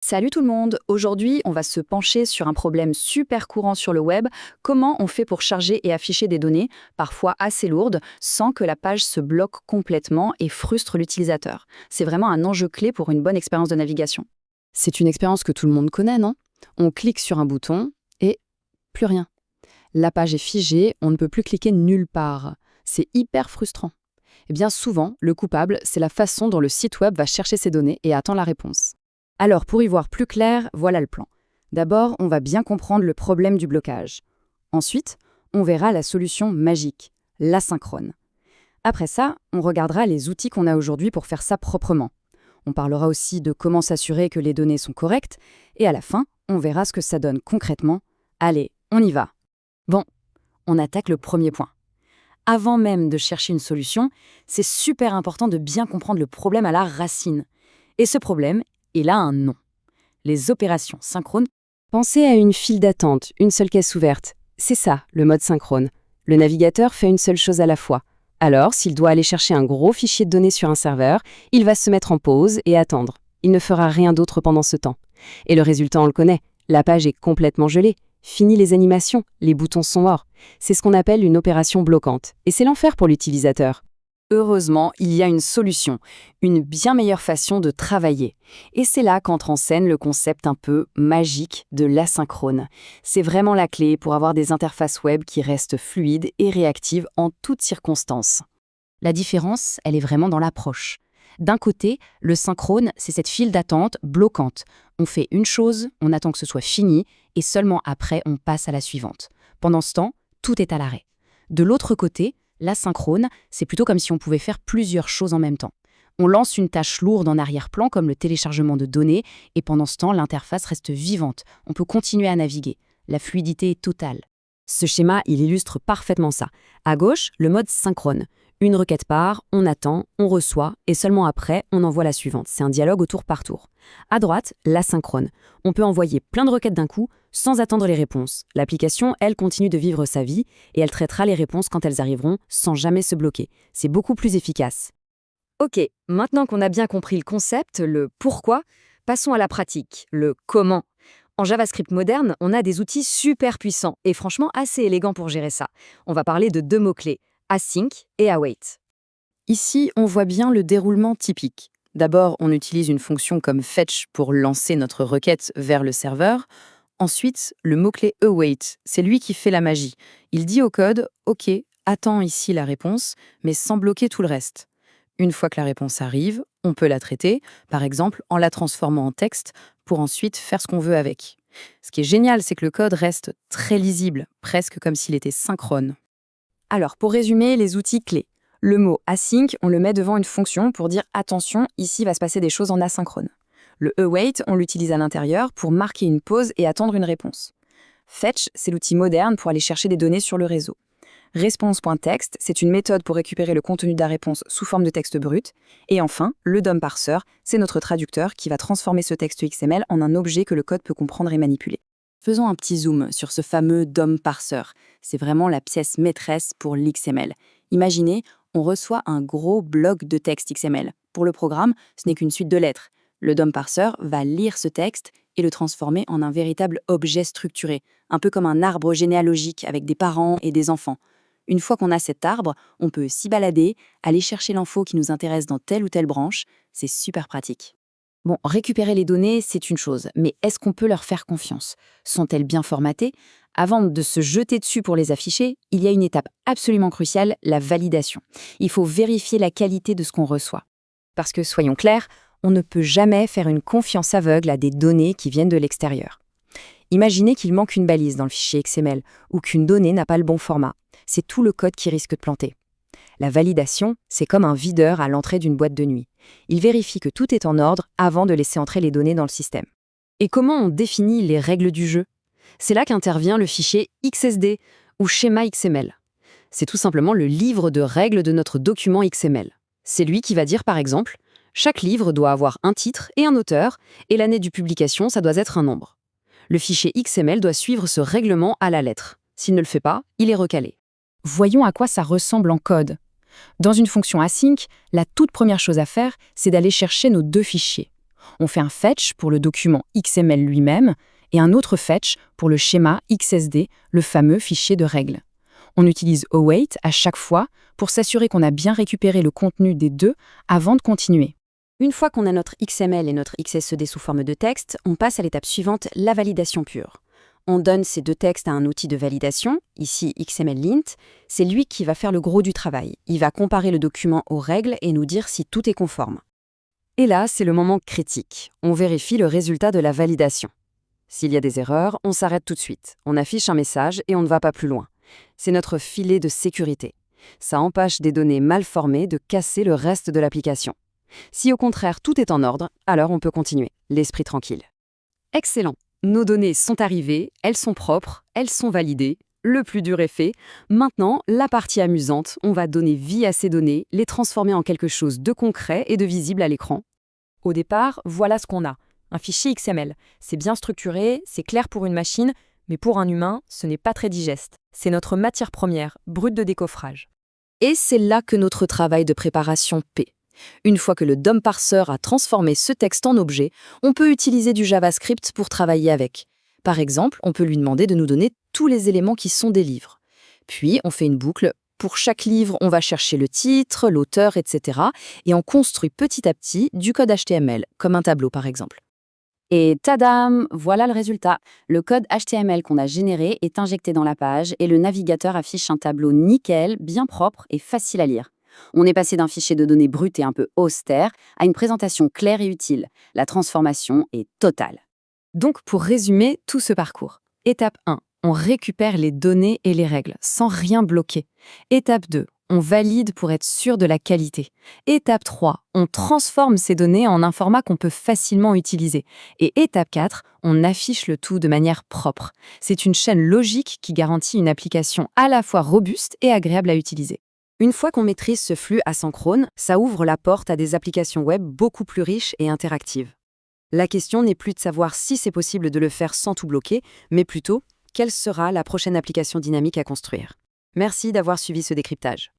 Salut tout le monde. Aujourd'hui, on va se pencher sur un problème super courant sur le web. Comment on fait pour charger et afficher des données, parfois assez lourdes, sans que la page se bloque complètement et frustre l'utilisateur. C'est vraiment un enjeu clé pour une bonne expérience de navigation. C'est une expérience que tout le monde connaît, non? On clique sur un bouton et plus rien. La page est figée, on ne peut plus cliquer nulle part. C'est hyper frustrant. Et bien souvent, le coupable, c'est la façon dont le site web va chercher ses données et attend la réponse. Alors, pour y voir plus clair, voilà le plan. D'abord, on va bien comprendre le problème du blocage. Ensuite, on verra la solution magique, l'asynchrone. Après ça, on regardera les outils qu'on a aujourd'hui pour faire ça proprement. On parlera aussi de comment s'assurer que les données sont correctes, et à la fin, on verra ce que ça donne concrètement. Allez, on y va. Bon, on attaque le premier point. Avant même de chercher une solution, c'est super important de bien comprendre le problème à la racine. Et ce problème, il a un nom. Les opérations synchrones. Pensez à une file d'attente, une seule caisse ouverte. C'est ça, le mode synchrone. Le navigateur fait une seule chose à la fois. Alors, s'il doit aller chercher un gros fichier de données sur un serveur, il va se mettre en pause et attendre. Il ne fera rien d'autre pendant ce temps. Et le résultat, on le connaît. La page est complètement gelée. Fini les animations, les boutons sont morts. C'est ce qu'on appelle une opération bloquante. Et c'est l'enfer pour l'utilisateur. Heureusement, il y a une solution, une bien meilleure façon de travailler. Et c'est là qu'entre en scène le concept un peu magique de l'asynchrone. C'est vraiment la clé pour avoir des interfaces web qui restent fluides et réactives en toutes circonstances. La différence, elle est vraiment dans l'approche. D'un côté, le synchrone, c'est cette file d'attente bloquante. On fait une chose, on attend que ce soit fini, et seulement après, on passe à la suivante. Pendant ce temps, tout est à l'arrêt. De l'autre côté, l'asynchrone, c'est plutôt comme si on pouvait faire plusieurs choses en même temps. On lance une tâche lourde en arrière-plan, comme le téléchargement de données, et pendant ce temps, l'interface reste vivante. On peut continuer à naviguer. La fluidité est totale. Ce schéma, il illustre parfaitement ça. À gauche, le mode synchrone. Une requête part, on attend, on reçoit, et seulement après, on envoie la suivante. C'est un dialogue au tour par tour. À droite, l'asynchrone. On peut envoyer plein de requêtes d'un coup, sans attendre les réponses. L'application, elle, continue de vivre sa vie, et elle traitera les réponses quand elles arriveront, sans jamais se bloquer. C'est beaucoup plus efficace. Ok, maintenant qu'on a bien compris le concept, le pourquoi, passons à la pratique, le comment. En JavaScript moderne, on a des outils super puissants et franchement assez élégants pour gérer ça. On va parler de deux mots-clés, async et await. Ici, on voit bien le déroulement typique. D'abord, on utilise une fonction comme fetch pour lancer notre requête vers le serveur. Ensuite, le mot-clé await, c'est lui qui fait la magie. Il dit au code « Ok, attends ici la réponse, mais sans bloquer tout le reste ». Une fois que la réponse arrive, on peut la traiter, par exemple en la transformant en texte, pour ensuite faire ce qu'on veut avec. Ce qui est génial, c'est que le code reste très lisible, presque comme s'il était synchrone. Alors, pour résumer, les outils clés. Le mot async, on le met devant une fonction pour dire « attention, ici va se passer des choses en asynchrone ». Le await, on l'utilise à l'intérieur pour marquer une pause et attendre une réponse. Fetch, c'est l'outil moderne pour aller chercher des données sur le réseau. Response.text, c'est une méthode pour récupérer le contenu de la réponse sous forme de texte brut. Et enfin, le DOM parser, c'est notre traducteur qui va transformer ce texte XML en un objet que le code peut comprendre et manipuler. Faisons un petit zoom sur ce fameux DOM parser. C'est vraiment la pièce maîtresse pour l'XML. Imaginez, on reçoit un gros bloc de texte XML. Pour le programme, ce n'est qu'une suite de lettres. Le DOM parser va lire ce texte et le transformer en un véritable objet structuré, un peu comme un arbre généalogique avec des parents et des enfants. Une fois qu'on a cet arbre, on peut s'y balader, aller chercher l'info qui nous intéresse dans telle ou telle branche. C'est super pratique. Bon, récupérer les données, c'est une chose, mais est-ce qu'on peut leur faire confiance? Sont-elles bien formatées? Avant de se jeter dessus pour les afficher, il y a une étape absolument cruciale, la validation. Il faut vérifier la qualité de ce qu'on reçoit. Parce que, soyons clairs, on ne peut jamais faire une confiance aveugle à des données qui viennent de l'extérieur. Imaginez qu'il manque une balise dans le fichier XML ou qu'une donnée n'a pas le bon format. C'est tout le code qui risque de planter. La validation, c'est comme un videur à l'entrée d'une boîte de nuit. Il vérifie que tout est en ordre avant de laisser entrer les données dans le système. Et comment on définit les règles du jeu? C'est là qu'intervient le fichier XSD ou schéma XML. C'est tout simplement le livre de règles de notre document XML. C'est lui qui va dire par exemple, chaque livre doit avoir un titre et un auteur, et l'année de publication, ça doit être un nombre. Le fichier XML doit suivre ce règlement à la lettre. S'il ne le fait pas, il est recalé. Voyons à quoi ça ressemble en code. Dans une fonction async, la toute première chose à faire, c'est d'aller chercher nos deux fichiers. On fait un fetch pour le document XML lui-même et un autre fetch pour le schéma XSD, le fameux fichier de règles. On utilise await à chaque fois pour s'assurer qu'on a bien récupéré le contenu des deux avant de continuer. Une fois qu'on a notre XML et notre XSD sous forme de texte, on passe à l'étape suivante, la validation pure. On donne ces deux textes à un outil de validation, ici XMLint. C'est lui qui va faire le gros du travail. Il va comparer le document aux règles et nous dire si tout est conforme. Et là, c'est le moment critique. On vérifie le résultat de la validation. S'il y a des erreurs, on s'arrête tout de suite. On affiche un message et on ne va pas plus loin. C'est notre filet de sécurité. Ça empêche des données mal formées de casser le reste de l'application. Si au contraire tout est en ordre, alors on peut continuer, l'esprit tranquille. Excellent. Nos données sont arrivées, elles sont propres, elles sont validées. Le plus dur est fait. Maintenant, la partie amusante, on va donner vie à ces données, les transformer en quelque chose de concret et de visible à l'écran. Au départ, voilà ce qu'on a. Un fichier XML. C'est bien structuré, c'est clair pour une machine, mais pour un humain, ce n'est pas très digeste. C'est notre matière première, brute de décoffrage. Et c'est là que notre travail de préparation paie. Une fois que le DOM parser a transformé ce texte en objet, on peut utiliser du JavaScript pour travailler avec. Par exemple, on peut lui demander de nous donner tous les éléments qui sont des livres. Puis, on fait une boucle. Pour chaque livre, on va chercher le titre, l'auteur, etc. Et on construit petit à petit du code HTML, comme un tableau par exemple. Et tadam, voilà le résultat. Le code HTML qu'on a généré est injecté dans la page et le navigateur affiche un tableau nickel, bien propre et facile à lire. On est passé d'un fichier de données brut et un peu austère à une présentation claire et utile. La transformation est totale. Donc, pour résumer tout ce parcours, étape 1, on récupère les données et les règles sans rien bloquer. Étape 2, on valide pour être sûr de la qualité. Étape 3, on transforme ces données en un format qu'on peut facilement utiliser. Et étape 4, on affiche le tout de manière propre. C'est une chaîne logique qui garantit une application à la fois robuste et agréable à utiliser. Une fois qu'on maîtrise ce flux asynchrone, ça ouvre la porte à des applications web beaucoup plus riches et interactives. La question n'est plus de savoir si c'est possible de le faire sans tout bloquer, mais plutôt, quelle sera la prochaine application dynamique à construire. Merci d'avoir suivi ce décryptage.